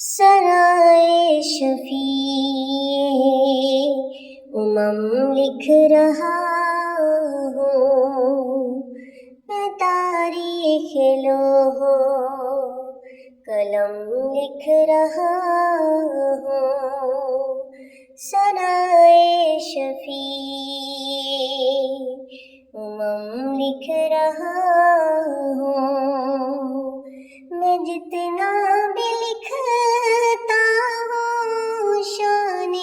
سرائے شفیع لکھ رہا ہوں، میں تاریخ لوح قلم لکھ رہا ہوں، سرائے شفیع لکھ رہا ہوں، میں جتنا بھی لکھتا ہوں شان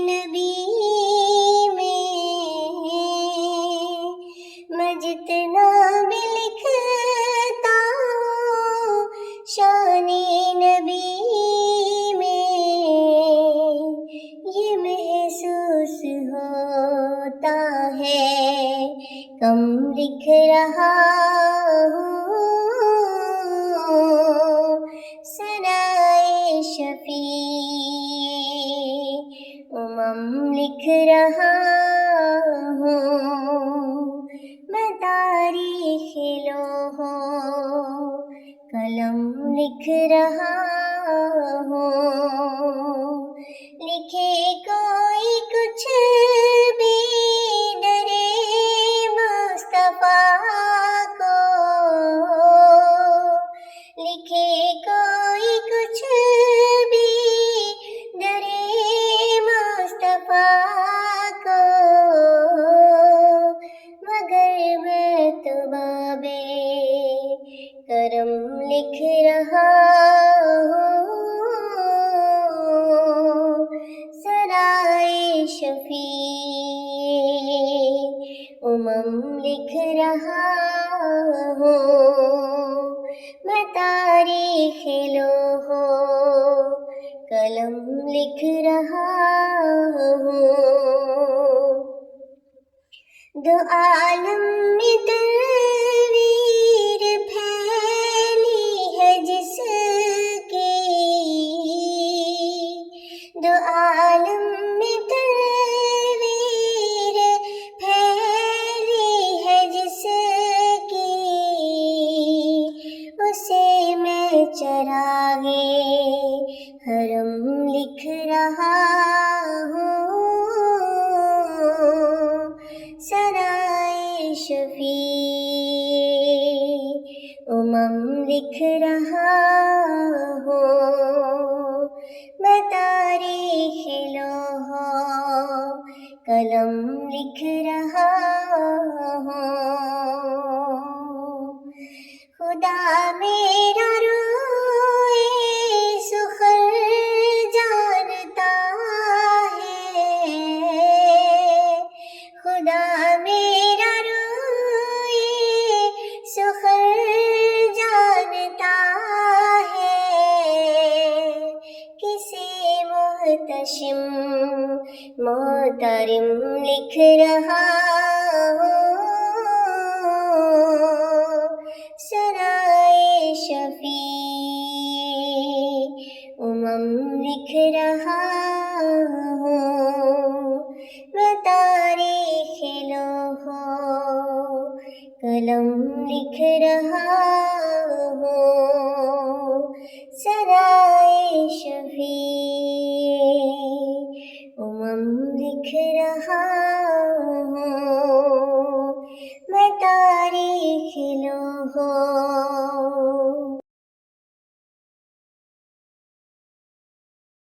نبی میں جتنا بھی لکھتا ہوں شان نبی میں، یہ محسوس ہوتا ہے کم لکھ رہا ہوں، سرائے شفیع لکھ رہا ہوں، میں تاریخ لوح قلم لکھ رہا ہوں، لکھے کوئی کچھ بھی درے مصطفیٰ کو، لکھے کوئی کچھ بھی درے مصطفیٰ کو، مگر میں تو باب کرم لکھ رہا ہوں، سرائے شفیع لکھ رہا ہوں، میں تاریخ لوح قلم لکھ رہا ہوں، دو عالم میں تنویر پھیلی ہے جس کی، دو عالم میں تنویر پھیلی ہے جس کی، اسے میں چراغے حرم لکھ رہا ہوں، سرائے شفیع لکھ رہا ہوں، میں تاریخ لوح قلم لکھ رہا ہوں، خدا میرا روئے سخن جانتا ہے، خدا میرا روئے سخن جانتا ہے، کسی محتشم محترم لکھ رہا ہوں، سرائے شفیع لکھ رہا ہوں، میں تاریخ لوح قلم لکھ رہا ہوں، سرائے شفیع